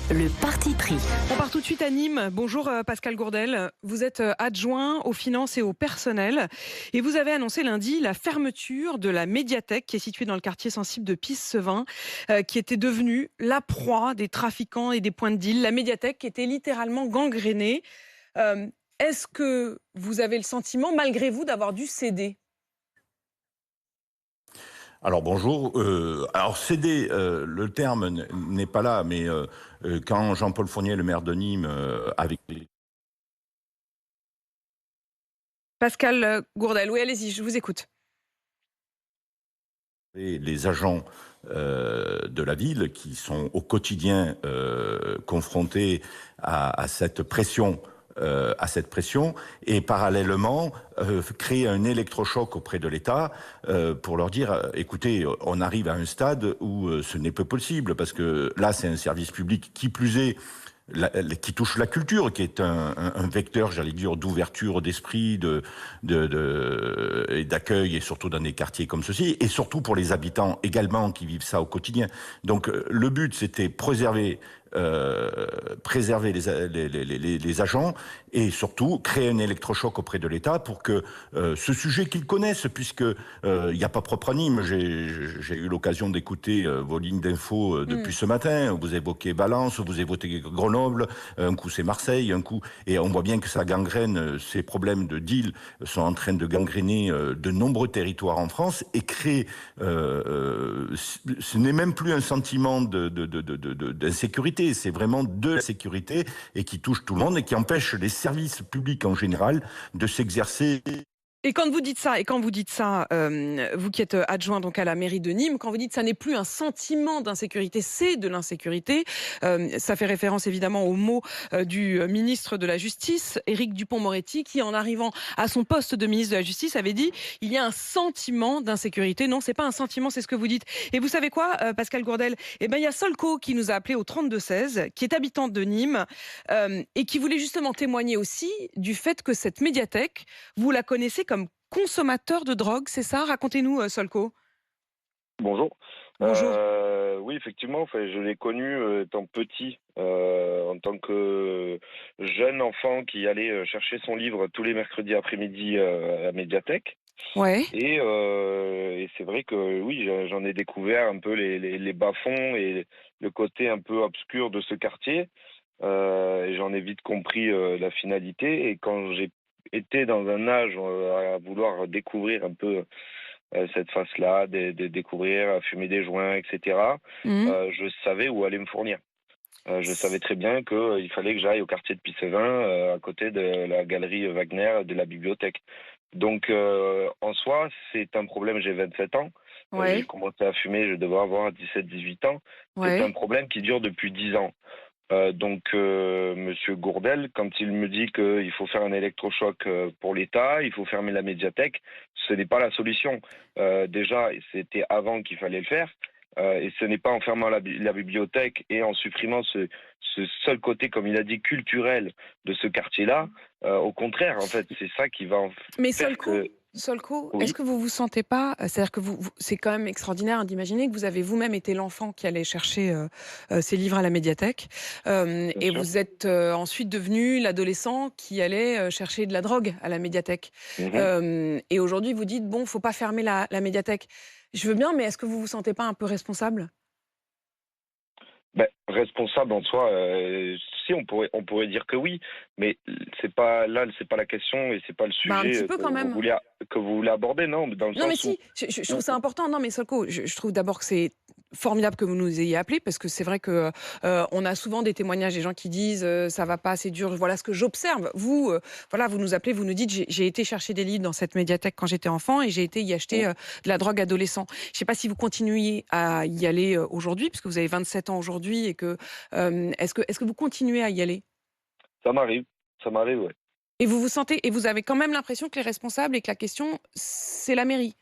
Le parti pris. On part tout de suite à Nîmes. Bonjour Pascal Gourdel. Vous êtes adjoint aux finances et au personnel. Et vous avez annoncé lundi la fermeture de la médiathèque qui est située dans le quartier sensible de Pisse-Sevin, qui était devenue la proie des trafiquants et des points de deal. La médiathèque qui était littéralement gangrénée. Est-ce que vous avez le sentiment, malgré vous, d'avoir dû céder ? Alors bonjour. Alors céder, le terme n'est pas là, mais quand Jean-Paul Fournier, le maire de Nîmes, avec Pascal Gourdel, oui, allez-y, je vous écoute. les agents de la ville qui sont au quotidien confrontés à cette pression, et parallèlement créer un électrochoc auprès de l'État pour leur dire écoutez, on arrive à un stade où ce n'est plus possible, parce que là c'est un service public qui plus est qui touche la culture, qui est un vecteur, j'allais dire, d'ouverture d'esprit, et d'accueil, et surtout dans des quartiers comme ceci, et surtout pour les habitants également qui vivent ça au quotidien. Donc le but, c'était préserver les agents, et surtout créer un électrochoc auprès de l'État pour que ce sujet qu'ils connaissent, puisque il n'y a pas propre à Nîmes. J'ai eu l'occasion d'écouter vos lignes d'infos depuis ce matin. Vous évoquez Valence, vous évoquez Grenoble, un coup c'est Marseille, un coup, et on voit bien que ça gangrène. Ces problèmes de deal sont en train de gangréner de nombreux territoires en France, et créer ce n'est même plus un sentiment d'insécurité, c'est vraiment de la sécurité, et qui touche tout le monde et qui empêche les services publics en général de s'exercer. Et quand vous dites ça, vous qui êtes adjoint donc à la mairie de Nîmes, quand vous dites ça n'est plus un sentiment d'insécurité, c'est de l'insécurité, ça fait référence évidemment aux mots du ministre de la Justice, Éric Dupond-Moretti, qui en arrivant à son poste de ministre de la Justice avait dit il y a un sentiment d'insécurité. Non, c'est pas un sentiment, c'est ce que vous dites. Et vous savez quoi, Pascal Gourdel ? Eh ben, il y a Solco qui nous a appelé au 32-16, qui est habitante de Nîmes, et qui voulait justement témoigner aussi du fait que cette médiathèque, vous la connaissez comme consommateur de drogue, c'est ça ? Racontez-nous, Solco. Bonjour. Bonjour. Oui, effectivement, enfin, je l'ai connu étant petit, en tant que jeune enfant qui allait chercher son livre tous les mercredis après-midi à la médiathèque. Ouais. Et c'est vrai que oui, j'en ai découvert un peu les bas-fonds et le côté un peu obscur de ce quartier. Et j'en ai vite compris la finalité. Et quand j'ai été dans un âge à vouloir découvrir un peu cette face-là, de découvrir, à fumer des joints, etc., je savais où aller me fournir. Je savais très bien qu'il fallait que j'aille au quartier de Pissevin, à côté de la galerie Wagner de la bibliothèque. Donc, en soi, c'est un problème. J'ai 27 ans. Ouais. J'ai commencé à fumer, je devais avoir 17-18 ans. Ouais. C'est un problème qui dure depuis 10 ans. Donc, Monsieur Gourdel, quand il me dit qu'il faut faire un électrochoc pour l'État, il faut fermer la médiathèque, ce n'est pas la solution. Déjà, c'était avant qu'il fallait le faire. Et ce n'est pas en fermant la bibliothèque et en supprimant ce seul côté, comme il a dit, culturel de ce quartier-là. Au contraire, en fait, c'est ça qui va Mais faire Solco, Oui. est-ce que vous vous sentez pas, c'est-à-dire que c'est quand même extraordinaire d'imaginer que vous avez vous-même été l'enfant qui allait chercher ces livres à la médiathèque, et sûr. vous êtes ensuite devenu l'adolescent qui allait chercher de la drogue à la médiathèque. Mhm. Et aujourd'hui, vous dites, bon, faut pas fermer la médiathèque. Je veux bien, mais est-ce que vous vous sentez pas un peu responsable ? Ben, responsable en soi, si on pourrait dire que oui, mais c'est pas la question, et c'est pas le Un petit sujet peu quand même. que vous voulez aborder, non, dans le Non mais sens où si, je trouve ça important. Non mais Solco, je trouve d'abord que c'est formidable que vous nous ayez appelés, parce que c'est vrai que on a souvent des témoignages des gens qui disent ça va pas, c'est dur. Voilà ce que j'observe. Vous, voilà, vous nous appelez, vous nous dites j'ai été chercher des livres dans cette médiathèque quand j'étais enfant, et j'ai été y acheter de la drogue adolescent. Je sais pas si vous continuez à y aller aujourd'hui, puisque vous avez 27 ans aujourd'hui, et que est-ce que vous continuez à y aller ? ça m'arrive, ouais. Et vous vous sentez, et vous avez quand même l'impression que les responsables, et que la question c'est la mairie.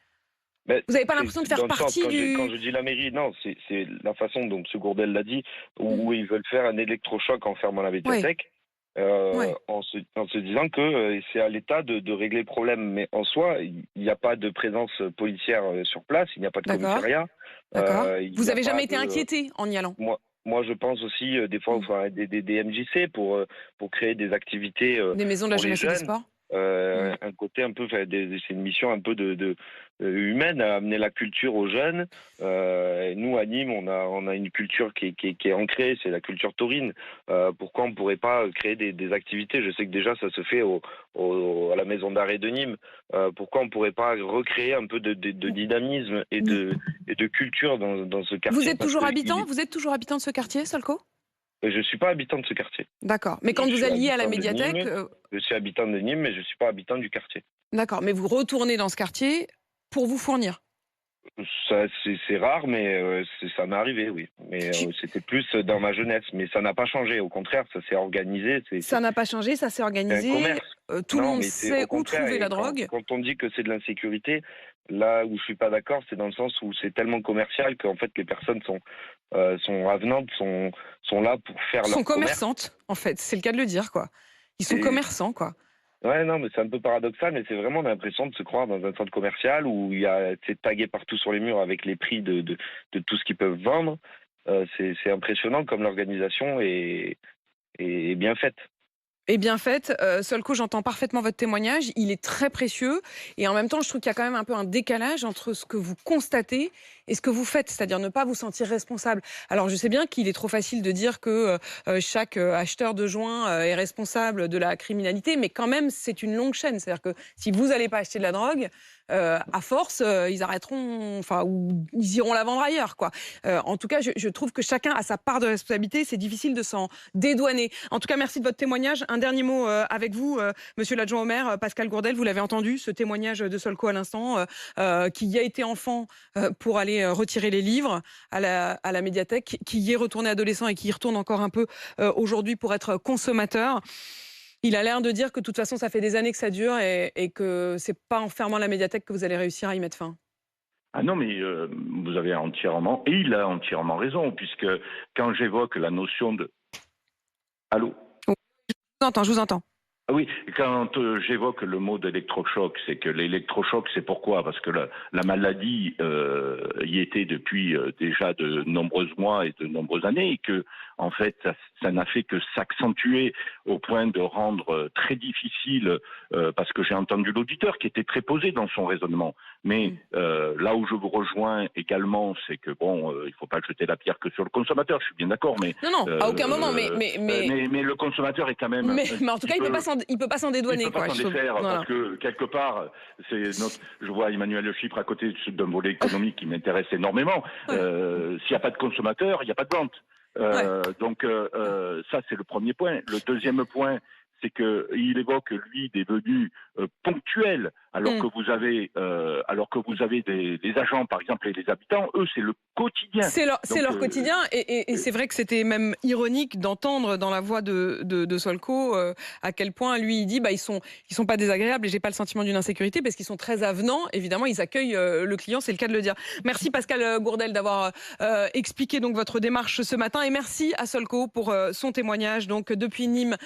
Ben, Vous n'avez pas c'est l'impression de dans faire le sens, partie quand du... je dis la mairie, non, c'est la façon dont M. Gourdel l'a dit, où ils veulent faire un électrochoc en fermant la Ouais, médiathèque, ouais. en se disant que c'est à l'État de régler le problème. Mais en soi, il n'y a pas de présence policière sur place, il n'y a pas de D'accord, commissariat. d'accord. Il Vous n'y a avez pas jamais été de... inquiété en y allant? Moi, Moi, je pense aussi, des fois, il Mmh. faut des MJC pour créer des activités Des maisons de la pour les jeunesse et des jeunes. sports? Mmh. Un côté un peu, enfin, c'est une mission un peu humaine à amener la culture aux jeunes. Et nous, à Nîmes, on a une culture qui est ancrée, c'est la culture taurine. Pourquoi on pourrait pas créer des activités? Je sais que déjà, ça se fait à la maison d'arrêt de Nîmes. Pourquoi on pourrait pas recréer un peu de dynamisme et de culture dans ce Vous quartier? êtes Parce toujours que habitant? Vous êtes toujours habitant de ce quartier, Solco? je suis pas habitant de ce quartier. D'accord. Mais Je quand vous suis alliez à la habitant de médiathèque, Nîmes. Je suis habitant de Nîmes, mais je suis pas habitant du quartier. d'accord, mais vous retournez dans ce quartier pour vous fournir? Ça, c'est rare, mais ça m'est arrivé, oui. Mais Tu c'était plus dans ma jeunesse. Mais ça n'a pas changé. Au contraire, ça s'est organisé. Ça n'a pas changé, ça s'est C'est un organisé, commerce. tout le Non, monde mais c'est au sait où contraire. trouver Et la drogue. quand on dit que c'est de l'insécurité, là où je suis pas d'accord, c'est dans le sens où c'est tellement commercial qu'en fait les personnes sont avenantes, sont là pour faire Sont leur commerce. commerçantes, en fait, c'est le cas de le dire, quoi. Ils sont Et commerçants, quoi. ouais, non, mais c'est un peu paradoxal, mais c'est vraiment l'impression de se croire dans un centre commercial où il y a, c'est tagué partout sur les murs avec les prix de tout ce qu'ils peuvent vendre. C'est impressionnant comme l'organisation est bien faite. Eh bien fait, Solco, j'entends parfaitement votre témoignage, il est très précieux et en même temps, je trouve qu'il y a quand même un peu un décalage entre ce que vous constatez et ce que vous faites, c'est-à-dire ne pas vous sentir responsable. Alors je sais bien qu'il est trop facile de dire que chaque acheteur de joints est responsable de la criminalité, mais quand même, c'est une longue chaîne. C'est-à-dire que si vous n'allez pas acheter de la drogue, à force, ils arrêteront, enfin, ou ils iront la vendre ailleurs, quoi. En tout cas, je trouve que chacun a sa part de responsabilité. C'est difficile de s'en dédouaner. En tout cas, merci de votre témoignage. Un dernier mot avec vous, monsieur l'adjoint au maire, Pascal Gourdel. Vous l'avez entendu, ce témoignage de Solco à l'instant, qui y a été enfant pour aller retirer les livres à la médiathèque, qui y est retourné adolescent et qui y retourne encore un peu aujourd'hui pour être consommateur. Il a l'air de dire que de toute façon, ça fait des années que ça dure et que c'est pas en fermant la médiathèque que vous allez réussir à y mettre fin. Ah non, mais vous avez entièrement, et il a entièrement raison, puisque quand j'évoque la notion de... Allô? Je vous entends. Ah oui, quand j'évoque le mot d'électrochoc, c'est que l'électrochoc, c'est pourquoi? Parce que la maladie y était depuis déjà de nombreux mois et de nombreuses années, et que en fait, ça n'a fait que s'accentuer au point de rendre très difficile, parce que j'ai entendu l'auditeur qui était très posé dans son raisonnement. Mais là où je vous rejoins également, c'est que bon, il faut pas jeter la pierre que sur le consommateur. Je suis bien d'accord, mais Non, non, à aucun moment. mais le consommateur est quand même Mais en tout cas, il peut pas s'en dédouaner, il peut quoi. pas s'en défaire, Voilà. parce que quelque part, je vois Emmanuel Le Chypre à côté d'un volet économique qui m'intéresse énormément. Ouais. S'il n'y a pas de consommateur, il n'y a pas de vente. Ouais. Donc ça, c'est le premier point. Le deuxième point, c'est qu'il évoque, lui, des venues ponctuelles, alors que vous avez des agents, par exemple, et des habitants, eux, c'est le quotidien. C'est leur quotidien et c'est euh, vrai que c'était même ironique d'entendre dans la voix de Solco à quel point lui il dit ils sont pas désagréables et j'ai pas le sentiment d'une insécurité parce qu'ils sont très avenants. Évidemment, ils accueillent le client, c'est le cas de le dire. Merci Pascal Gourdel d'avoir expliqué donc votre démarche ce matin et merci à Solco pour son témoignage donc depuis Nîmes.